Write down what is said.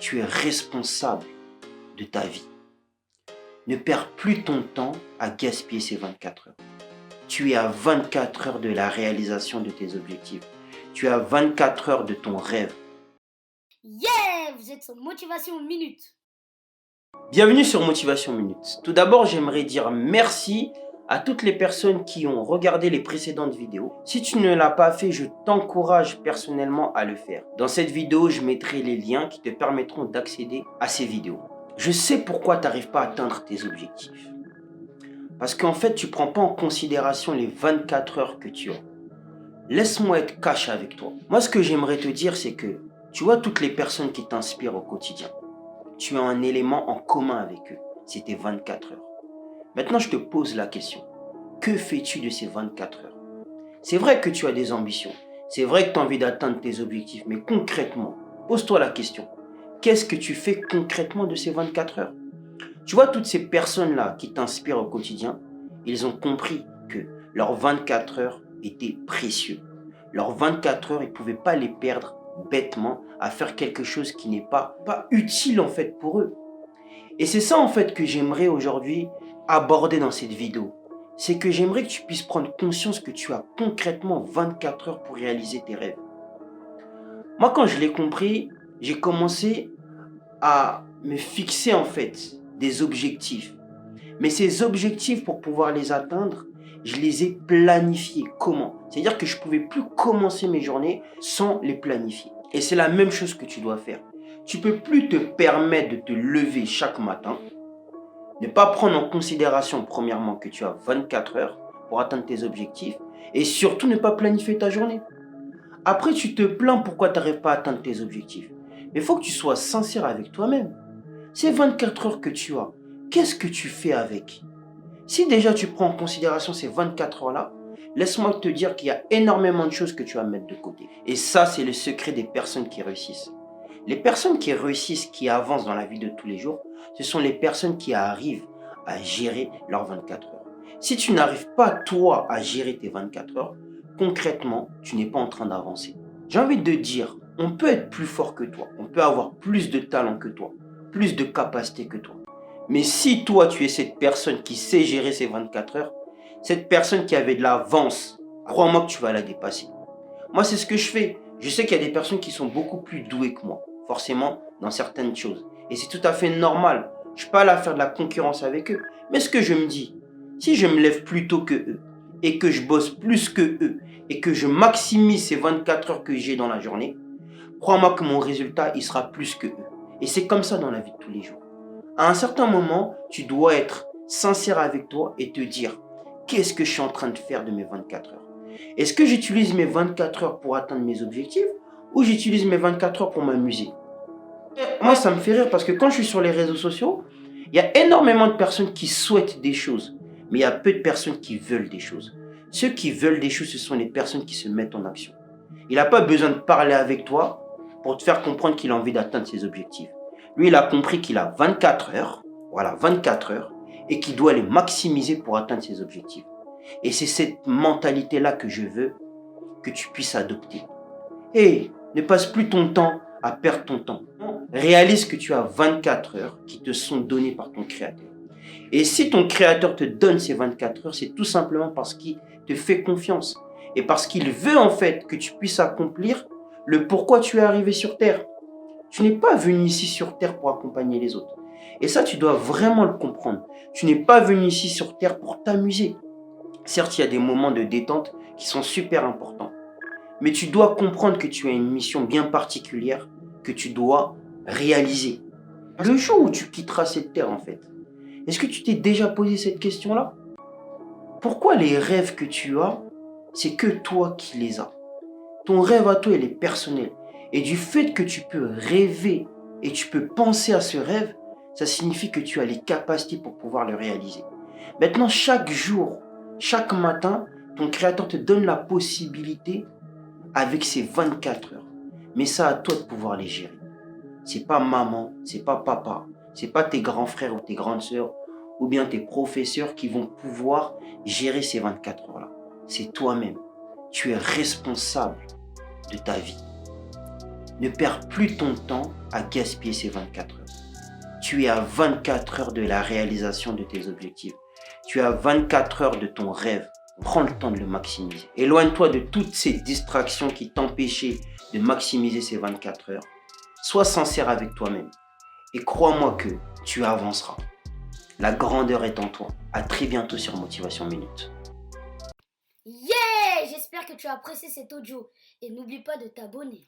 Tu es responsable de ta vie. Ne perds plus ton temps à gaspiller ces 24 heures. Tu es à 24 heures de la réalisation de tes objectifs. Tu es à 24 heures de ton rêve. Yeah! Vous êtes sur Motivation Minute. Bienvenue sur Motivation Minute. Tout d'abord, j'aimerais dire merci à toutes les personnes qui ont regardé les précédentes vidéos. Si tu ne l'as pas fait, je t'encourage personnellement à le faire. Dans cette vidéo, je mettrai les liens qui te permettront d'accéder à ces vidéos. Je sais pourquoi tu n'arrives pas à atteindre tes objectifs. Parce qu'en fait, tu ne prends pas en considération les 24 heures que tu as. Laisse-moi être cash avec toi. Moi, ce que j'aimerais te dire, c'est que tu vois toutes les personnes qui t'inspirent au quotidien. Tu as un élément en commun avec eux. C'est tes 24 heures. Maintenant, je te pose la question. Que fais-tu de ces 24 heures? C'est vrai que tu as des ambitions. C'est vrai que tu as envie d'atteindre tes objectifs. Mais concrètement, pose-toi la question. Qu'est-ce que tu fais concrètement de ces 24 heures? Tu vois, toutes ces personnes-là qui t'inspirent au quotidien, ils ont compris que leurs 24 heures étaient précieux. Leurs 24 heures, ils ne pouvaient pas les perdre bêtement à faire quelque chose qui n'est pas utile en fait pour eux. Et c'est ça en fait que j'aimerais aujourd'hui aborder dans cette vidéo. C'est que j'aimerais que tu puisses prendre conscience que tu as concrètement 24 heures pour réaliser tes rêves. Moi, quand je l'ai compris, j'ai commencé à me fixer en fait des objectifs. Mais ces objectifs, pour pouvoir les atteindre, je les ai planifiés. Comment? C'est-à-dire que je ne pouvais plus commencer mes journées sans les planifier. Et c'est la même chose que tu dois faire. Tu ne peux plus te permettre de te lever chaque matin, ne pas prendre en considération premièrement que tu as 24 heures pour atteindre tes objectifs et surtout ne pas planifier ta journée. Après, tu te plains pourquoi tu n'arrives pas à atteindre tes objectifs. Mais il faut que tu sois sincère avec toi-même. Ces 24 heures que tu as, qu'est-ce que tu fais avec? Si déjà tu prends en considération ces 24 heures-là, laisse-moi te dire qu'il y a énormément de choses que tu vas mettre de côté. Et ça, c'est le secret des personnes qui réussissent. Les personnes qui réussissent, qui avancent dans la vie de tous les jours, ce sont les personnes qui arrivent à gérer leurs 24 heures. Si tu n'arrives pas, toi, à gérer tes 24 heures, concrètement, tu n'es pas en train d'avancer. J'ai envie de te dire, on peut être plus fort que toi, on peut avoir plus de talent que toi, plus de capacités que toi. Mais si toi, tu es cette personne qui sait gérer ses 24 heures, cette personne qui avait de l'avance, crois-moi que tu vas la dépasser. Moi, c'est ce que je fais. Je sais qu'il y a des personnes qui sont beaucoup plus douées que moi, forcément, dans certaines choses. Et c'est tout à fait normal. Je ne suis pas là à faire de la concurrence avec eux. Mais ce que je me dis, si je me lève plus tôt que eux, et que je bosse plus que eux, et que je maximise ces 24 heures que j'ai dans la journée, crois-moi que mon résultat, il sera plus que eux. Et c'est comme ça dans la vie de tous les jours. À un certain moment, tu dois être sincère avec toi et te dire, qu'est-ce que je suis en train de faire de mes 24 heures? Est-ce que j'utilise mes 24 heures pour atteindre mes objectifs ou j'utilise mes 24 heures pour m'amuser? Moi, ça me fait rire parce que quand je suis sur les réseaux sociaux, il y a énormément de personnes qui souhaitent des choses, mais il y a peu de personnes qui veulent des choses. Ceux qui veulent des choses, ce sont les personnes qui se mettent en action. Il n'a pas besoin de parler avec toi pour te faire comprendre qu'il a envie d'atteindre ses objectifs. Lui, il a compris qu'il a 24 heures, voilà, 24 heures, et qu'il doit les maximiser pour atteindre ses objectifs. Et c'est cette mentalité-là que je veux que tu puisses adopter. Et ne passe plus ton temps à perdre ton temps. Réalise que tu as 24 heures qui te sont données par ton créateur. Et si ton créateur te donne ces 24 heures, c'est tout simplement parce qu'il te fait confiance. Et parce qu'il veut en fait que tu puisses accomplir le pourquoi tu es arrivé sur Terre. Tu n'es pas venu ici sur Terre pour accompagner les autres. Et ça, tu dois vraiment le comprendre. Tu n'es pas venu ici sur Terre pour t'amuser. Certes, il y a des moments de détente qui sont super importants. Mais tu dois comprendre que tu as une mission bien particulière que tu dois réaliser. Le jour où tu quitteras cette terre, en fait, est-ce que tu t'es déjà posé cette question-là? Pourquoi les rêves que tu as, c'est que toi qui les as? Ton rêve à toi, il est personnel. Et du fait que tu peux rêver et tu peux penser à ce rêve, ça signifie que tu as les capacités pour pouvoir le réaliser. Maintenant, chaque jour, chaque matin, ton créateur te donne la possibilité avec ces 24 heures. Mais ça, à toi de pouvoir les gérer. C'est pas maman, c'est pas papa, c'est pas tes grands frères ou tes grandes sœurs ou bien tes professeurs qui vont pouvoir gérer ces 24 heures-là. C'est toi-même. Tu es responsable de ta vie. Ne perds plus ton temps à gaspiller ces 24 heures. Tu es à 24 heures de la réalisation de tes objectifs. Tu es à 24 heures de ton rêve. Prends le temps de le maximiser. Éloigne-toi de toutes ces distractions qui t'empêchaient de maximiser ces 24 heures. Sois sincère avec toi-même et crois-moi que tu avanceras. La grandeur est en toi. À très bientôt sur Motivation Minute. Yeah! J'espère que tu as apprécié cet audio et n'oublie pas de t'abonner.